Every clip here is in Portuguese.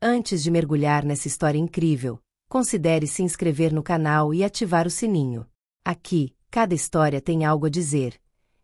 Antes de mergulhar nessa história incrível, considere se inscrever no canal e ativar o sininho. Aqui, cada história tem algo a dizer.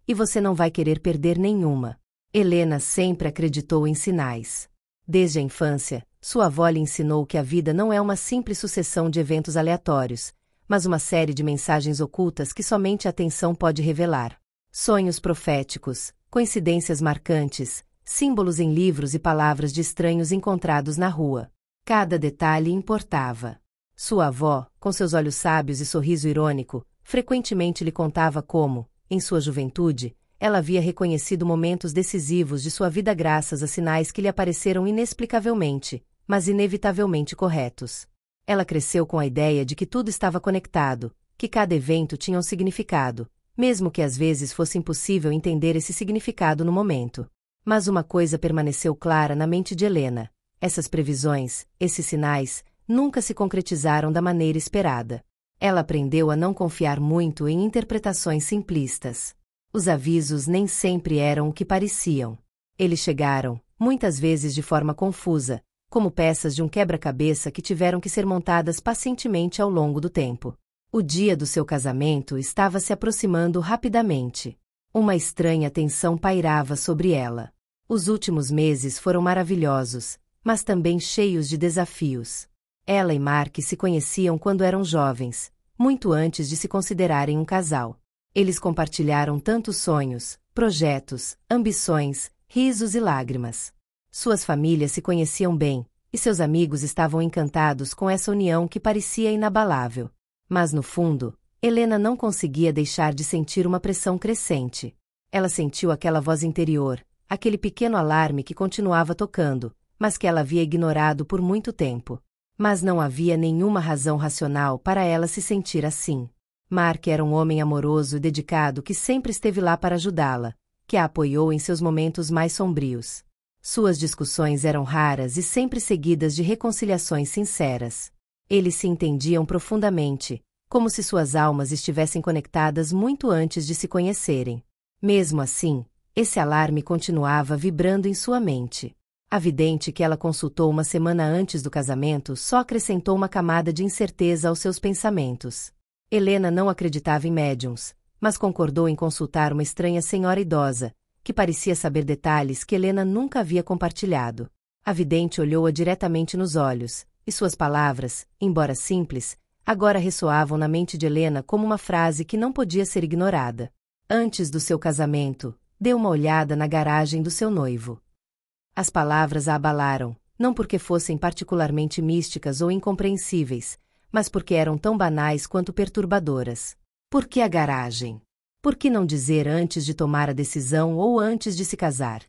E você não vai querer perder nenhuma. Helena sempre acreditou em sinais. Desde a infância, sua avó lhe ensinou que a vida não é uma simples sucessão de eventos aleatórios, mas uma série de mensagens ocultas que somente a atenção pode revelar. Sonhos proféticos, coincidências marcantes, símbolos em livros e palavras de estranhos encontrados na rua. Cada detalhe importava. Sua avó, com seus olhos sábios e sorriso irônico, frequentemente lhe contava como, em sua juventude, ela havia reconhecido momentos decisivos de sua vida graças a sinais que lhe apareceram inexplicavelmente, mas inevitavelmente corretos. Ela cresceu com a ideia de que tudo estava conectado, que cada evento tinha um significado, mesmo que às vezes fosse impossível entender esse significado no momento. Mas uma coisa permaneceu clara na mente de Helena: essas previsões, esses sinais, nunca se concretizaram da maneira esperada. Ela aprendeu a não confiar muito em interpretações simplistas. Os avisos nem sempre eram o que pareciam. Eles chegaram, muitas vezes de forma confusa, como peças de um quebra-cabeça que tiveram que ser montadas pacientemente ao longo do tempo. O dia do seu casamento estava se aproximando rapidamente. Uma estranha tensão pairava sobre ela. Os últimos meses foram maravilhosos, mas também cheios de desafios. Ela e Mark se conheciam quando eram jovens, muito antes de se considerarem um casal. Eles compartilharam tantos sonhos, projetos, ambições, risos e lágrimas. Suas famílias se conheciam bem, e seus amigos estavam encantados com essa união que parecia inabalável. Mas no fundo, Helena não conseguia deixar de sentir uma pressão crescente. Ela sentiu aquela voz interior, aquele pequeno alarme que continuava tocando, mas que ela havia ignorado por muito tempo. Mas não havia nenhuma razão racional para ela se sentir assim. Mark era um homem amoroso e dedicado que sempre esteve lá para ajudá-la, que a apoiou em seus momentos mais sombrios. Suas discussões eram raras e sempre seguidas de reconciliações sinceras. Eles se entendiam profundamente, como se suas almas estivessem conectadas muito antes de se conhecerem. Mesmo assim, esse alarme continuava vibrando em sua mente. A vidente que ela consultou uma semana antes do casamento só acrescentou uma camada de incerteza aos seus pensamentos. Helena não acreditava em médiums, mas concordou em consultar uma estranha senhora idosa, que parecia saber detalhes que Helena nunca havia compartilhado. A vidente olhou-a diretamente nos olhos, e suas palavras, embora simples, agora ressoavam na mente de Helena como uma frase que não podia ser ignorada. Antes do seu casamento, deu uma olhada na garagem do seu noivo. As palavras a abalaram, não porque fossem particularmente místicas ou incompreensíveis, mas porque eram tão banais quanto perturbadoras. Por que a garagem? Por que não dizer antes de tomar a decisão ou antes de se casar?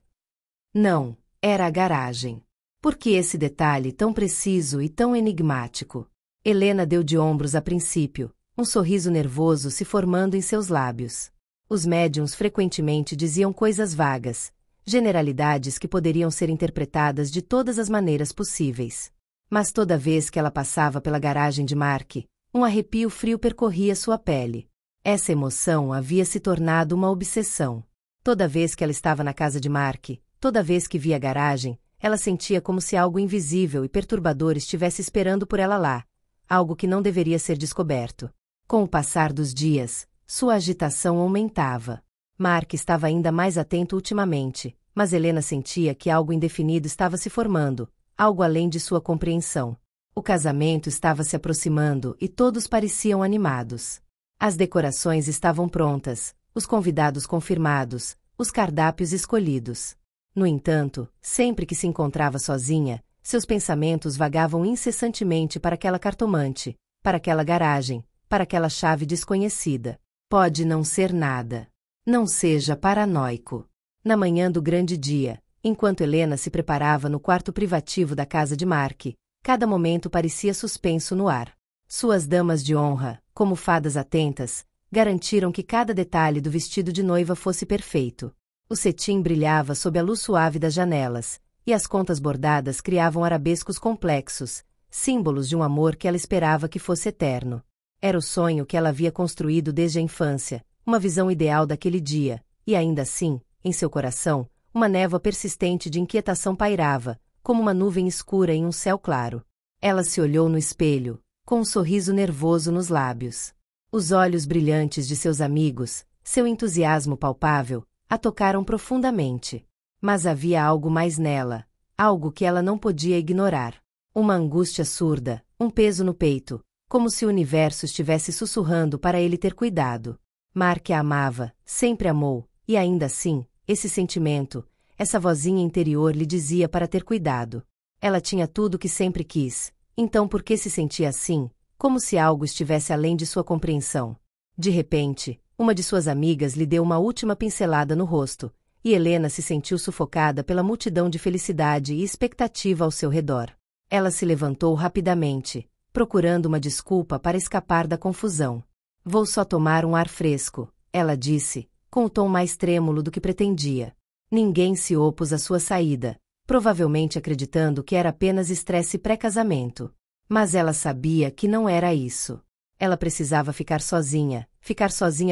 Não, era a garagem. Por que esse detalhe tão preciso e tão enigmático? Helena deu de ombros a princípio, um sorriso nervoso se formando em seus lábios. Os médiuns frequentemente diziam coisas vagas, generalidades que poderiam ser interpretadas de todas as maneiras possíveis. Mas toda vez que ela passava pela garagem de Mark, um arrepio frio percorria sua pele. Essa emoção havia se tornado uma obsessão. Toda vez que ela estava na casa de Mark, toda vez que via a garagem, ela sentia como se algo invisível e perturbador estivesse esperando por ela lá, algo que não deveria ser descoberto. Com o passar dos dias, sua agitação aumentava. Mark estava ainda mais atento ultimamente, mas Helena sentia que algo indefinido estava se formando, algo além de sua compreensão. O casamento estava se aproximando e todos pareciam animados. As decorações estavam prontas, os convidados confirmados, os cardápios escolhidos. No entanto, sempre que se encontrava sozinha, seus pensamentos vagavam incessantemente para aquela cartomante, para aquela garagem, para aquela chave desconhecida. Pode não ser nada. Não seja paranoico. Na manhã do grande dia, enquanto Helena se preparava no quarto privativo da casa de Mark, cada momento parecia suspenso no ar. Suas damas de honra, como fadas atentas, garantiram que cada detalhe do vestido de noiva fosse perfeito. O cetim brilhava sob a luz suave das janelas, e as contas bordadas criavam arabescos complexos, símbolos de um amor que ela esperava que fosse eterno. Era o sonho que ela havia construído desde a infância, uma visão ideal daquele dia, e ainda assim, em seu coração, uma névoa persistente de inquietação pairava, como uma nuvem escura em um céu claro. Ela se olhou no espelho, com um sorriso nervoso nos lábios. Os olhos brilhantes de seus amigos, seu entusiasmo palpável, a tocaram profundamente. Mas havia algo mais nela, algo que ela não podia ignorar. Uma angústia surda, um peso no peito, como se o universo estivesse sussurrando para ele ter cuidado. Mark a amava, sempre amou, e ainda assim, esse sentimento, essa vozinha interior lhe dizia para ter cuidado. Ela tinha tudo o que sempre quis, então por que se sentia assim, como se algo estivesse além de sua compreensão? De repente, uma de suas amigas lhe deu uma última pincelada no rosto, e Helena se sentiu sufocada pela multidão de felicidade e expectativa ao seu redor. Ela se levantou rapidamente, procurando uma desculpa para escapar da confusão. Vou só tomar um ar fresco, ela disse, com o tom mais trêmulo do que pretendia. Ninguém se opôs à sua saída, provavelmente acreditando que era apenas estresse pré-casamento. Mas ela sabia que não era isso. Ela precisava ficar sozinha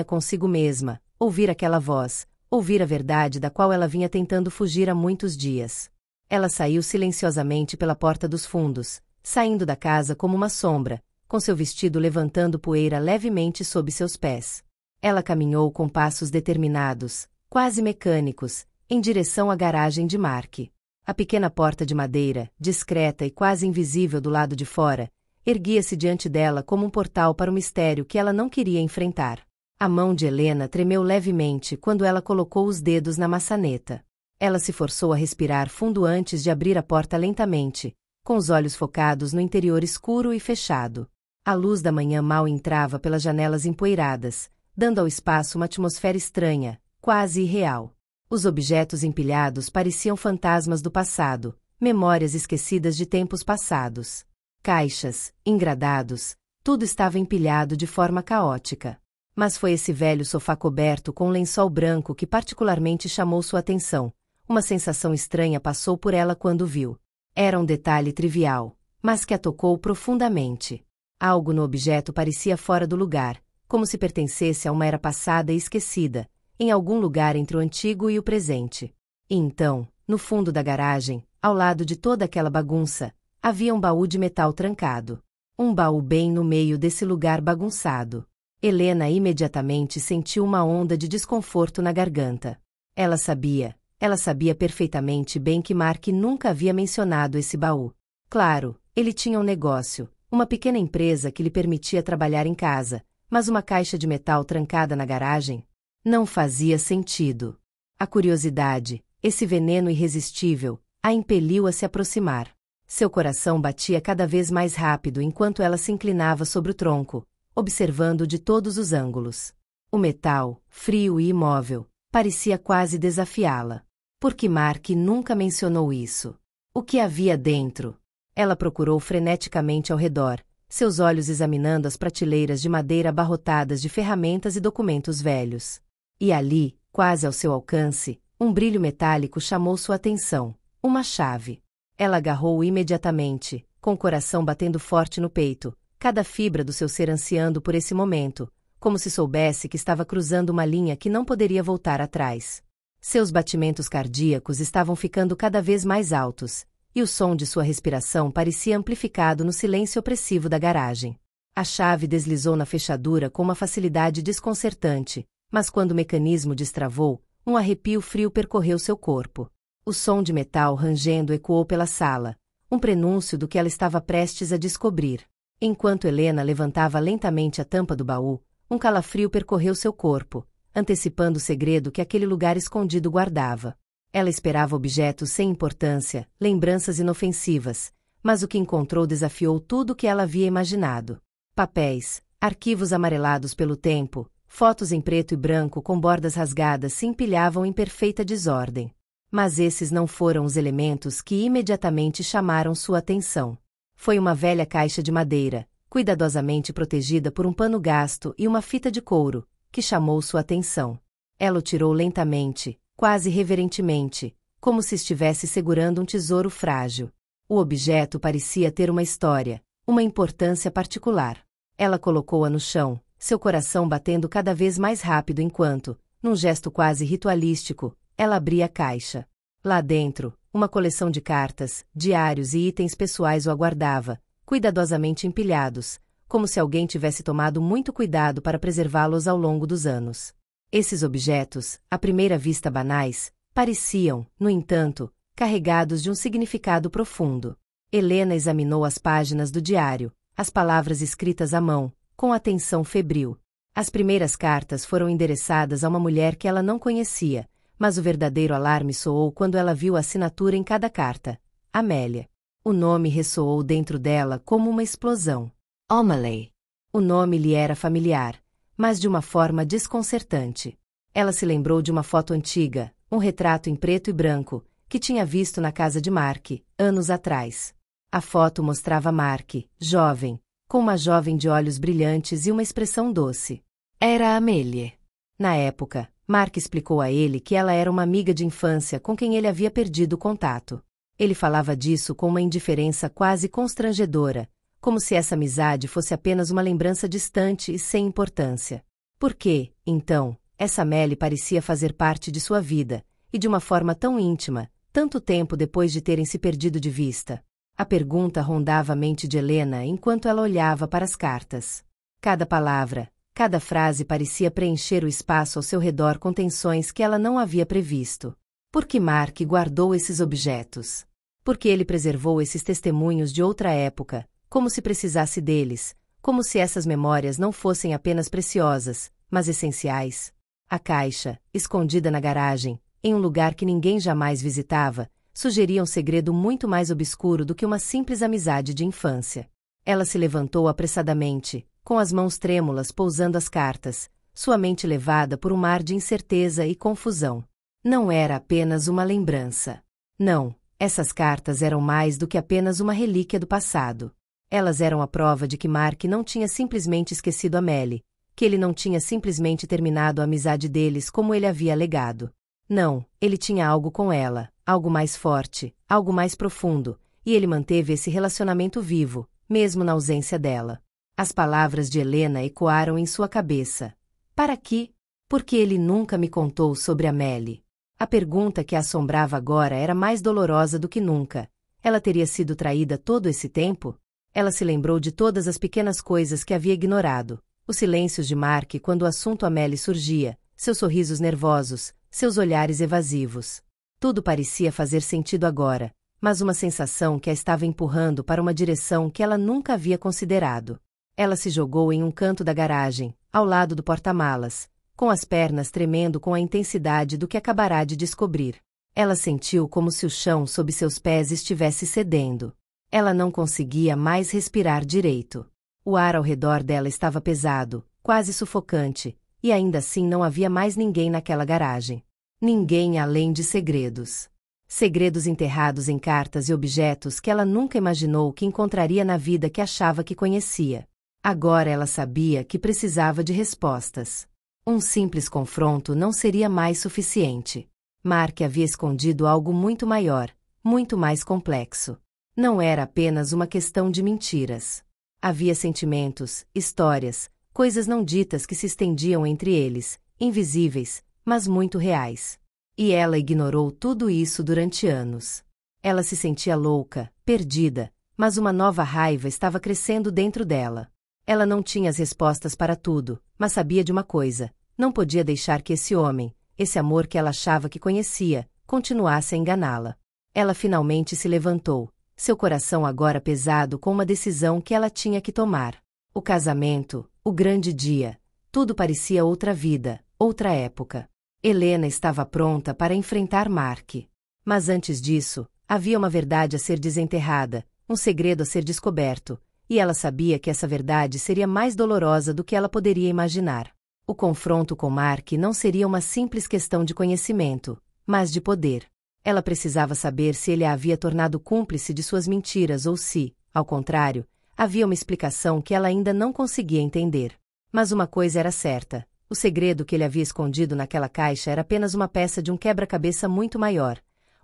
consigo mesma, ouvir aquela voz, ouvir a verdade da qual ela vinha tentando fugir há muitos dias. Ela saiu silenciosamente pela porta dos fundos, saindo da casa como uma sombra, com seu vestido levantando poeira levemente sob seus pés. Ela caminhou com passos determinados, quase mecânicos, em direção à garagem de Mark. A pequena porta de madeira, discreta e quase invisível do lado de fora, erguia-se diante dela como um portal para o mistério que ela não queria enfrentar. A mão de Helena tremeu levemente quando ela colocou os dedos na maçaneta. Ela se forçou a respirar fundo antes de abrir a porta lentamente, com os olhos focados no interior escuro e fechado. A luz da manhã mal entrava pelas janelas empoeiradas, dando ao espaço uma atmosfera estranha, quase irreal. Os objetos empilhados pareciam fantasmas do passado, memórias esquecidas de tempos passados. Caixas, engradados, tudo estava empilhado de forma caótica. Mas foi esse velho sofá coberto com um lençol branco que particularmente chamou sua atenção. Uma sensação estranha passou por ela quando viu. Era um detalhe trivial, mas que a tocou profundamente. Algo no objeto parecia fora do lugar, como se pertencesse a uma era passada e esquecida, em algum lugar entre o antigo e o presente. E então, no fundo da garagem, ao lado de toda aquela bagunça, havia um baú de metal trancado. Um baú bem no meio desse lugar bagunçado. Helena imediatamente sentiu uma onda de desconforto na garganta. Ela sabia perfeitamente bem que Mark nunca havia mencionado esse baú. Claro, ele tinha um negócio, uma pequena empresa que lhe permitia trabalhar em casa, mas uma caixa de metal trancada na garagem? Não fazia sentido. A curiosidade, esse veneno irresistível, a impeliu a se aproximar. Seu coração batia cada vez mais rápido enquanto ela se inclinava sobre o tronco, observando de todos os ângulos. O metal, frio e imóvel, parecia quase desafiá-la. Por que Mark nunca mencionou isso? O que havia dentro? Ela procurou freneticamente ao redor, seus olhos examinando as prateleiras de madeira abarrotadas de ferramentas e documentos velhos. E ali, quase ao seu alcance, um brilho metálico chamou sua atenção. Uma chave. Ela agarrou-o imediatamente, com o coração batendo forte no peito, cada fibra do seu ser ansiando por esse momento, como se soubesse que estava cruzando uma linha que não poderia voltar atrás. Seus batimentos cardíacos estavam ficando cada vez mais altos, e o som de sua respiração parecia amplificado no silêncio opressivo da garagem. A chave deslizou na fechadura com uma facilidade desconcertante, mas quando o mecanismo destravou, um arrepio frio percorreu seu corpo. O som de metal rangendo ecoou pela sala, um prenúncio do que ela estava prestes a descobrir. Enquanto Helena levantava lentamente a tampa do baú, um calafrio percorreu seu corpo, antecipando o segredo que aquele lugar escondido guardava. Ela esperava objetos sem importância, lembranças inofensivas, mas o que encontrou desafiou tudo o que ela havia imaginado. Papéis, arquivos amarelados pelo tempo, fotos em preto e branco com bordas rasgadas se empilhavam em perfeita desordem. Mas esses não foram os elementos que imediatamente chamaram sua atenção. Foi uma velha caixa de madeira, cuidadosamente protegida por um pano gasto e uma fita de couro, que chamou sua atenção. Ela o tirou lentamente, quase reverentemente, como se estivesse segurando um tesouro frágil. O objeto parecia ter uma história, uma importância particular. Ela colocou-a no chão, seu coração batendo cada vez mais rápido enquanto, num gesto quase ritualístico, ela abria a caixa. Lá dentro, uma coleção de cartas, diários e itens pessoais o aguardava, cuidadosamente empilhados, como se alguém tivesse tomado muito cuidado para preservá-los ao longo dos anos. Esses objetos, à primeira vista banais, pareciam, no entanto, carregados de um significado profundo. Helena examinou as páginas do diário, as palavras escritas à mão, com atenção febril. As primeiras cartas foram endereçadas a uma mulher que ela não conhecia, mas o verdadeiro alarme soou quando ela viu a assinatura em cada carta: Amélia. O nome ressoou dentro dela como uma explosão. O'Malley. O nome lhe era familiar, mas de uma forma desconcertante. Ela se lembrou de uma foto antiga, um retrato em preto e branco, que tinha visto na casa de Mark, anos atrás. A foto mostrava Mark, jovem, com uma jovem de olhos brilhantes e uma expressão doce. Era Amélie. Na época, Mark explicou a ele que ela era uma amiga de infância com quem ele havia perdido o contato. Ele falava disso com uma indiferença quase constrangedora, como se essa amizade fosse apenas uma lembrança distante e sem importância. Por que, então, essa Amélie parecia fazer parte de sua vida, e de uma forma tão íntima, tanto tempo depois de terem se perdido de vista? A pergunta rondava a mente de Helena enquanto ela olhava para as cartas. Cada palavra, cada frase parecia preencher o espaço ao seu redor com tensões que ela não havia previsto. Por que Mark guardou esses objetos? Por que ele preservou esses testemunhos de outra época, como se precisasse deles, como se essas memórias não fossem apenas preciosas, mas essenciais? A caixa, escondida na garagem, em um lugar que ninguém jamais visitava, sugeria um segredo muito mais obscuro do que uma simples amizade de infância. Ela se levantou apressadamente, com as mãos trêmulas pousando as cartas, sua mente levada por um mar de incerteza e confusão. Não era apenas uma lembrança. Não, essas cartas eram mais do que apenas uma relíquia do passado. Elas eram a prova de que Mark não tinha simplesmente esquecido Amélie, que ele não tinha simplesmente terminado a amizade deles como ele havia alegado. Não, ele tinha algo com ela, algo mais forte, algo mais profundo, e ele manteve esse relacionamento vivo, mesmo na ausência dela. As palavras de Helena ecoaram em sua cabeça. Para quê? Porque ele nunca me contou sobre Amélie. A pergunta que a assombrava agora era mais dolorosa do que nunca. Ela teria sido traída todo esse tempo? Ela se lembrou de todas as pequenas coisas que havia ignorado. Os silêncios de Mark quando o assunto Amélie surgia, seus sorrisos nervosos, seus olhares evasivos. Tudo parecia fazer sentido agora, mas uma sensação que a estava empurrando para uma direção que ela nunca havia considerado. Ela se jogou em um canto da garagem, ao lado do porta-malas, com as pernas tremendo com a intensidade do que acabará de descobrir. Ela sentiu como se o chão sob seus pés estivesse cedendo. Ela não conseguia mais respirar direito. O ar ao redor dela estava pesado, quase sufocante, e ainda assim não havia mais ninguém naquela garagem. Ninguém além de segredos. Segredos enterrados em cartas e objetos que ela nunca imaginou que encontraria na vida que achava que conhecia. Agora ela sabia que precisava de respostas. Um simples confronto não seria mais suficiente. Mark havia escondido algo muito maior, muito mais complexo. Não era apenas uma questão de mentiras. Havia sentimentos, histórias, coisas não ditas que se estendiam entre eles, invisíveis, mas muito reais. E ela ignorou tudo isso durante anos. Ela se sentia louca, perdida, mas uma nova raiva estava crescendo dentro dela. Ela não tinha as respostas para tudo, mas sabia de uma coisa: não podia deixar que esse homem, esse amor que ela achava que conhecia, continuasse a enganá-la. Ela finalmente se levantou, seu coração agora pesado com uma decisão que ela tinha que tomar. O casamento, o grande dia, tudo parecia outra vida, outra época. Helena estava pronta para enfrentar Mark. Mas antes disso, havia uma verdade a ser desenterrada, um segredo a ser descoberto, e ela sabia que essa verdade seria mais dolorosa do que ela poderia imaginar. O confronto com Mark não seria uma simples questão de conhecimento, mas de poder. Ela precisava saber se ele a havia tornado cúmplice de suas mentiras ou se, ao contrário, havia uma explicação que ela ainda não conseguia entender. Mas uma coisa era certa: o segredo que ele havia escondido naquela caixa era apenas uma peça de um quebra-cabeça muito maior.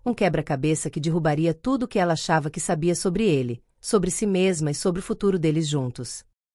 Um quebra-cabeça que derrubaria tudo o que ela achava que sabia sobre ele, sobre si mesma e sobre o futuro deles juntos.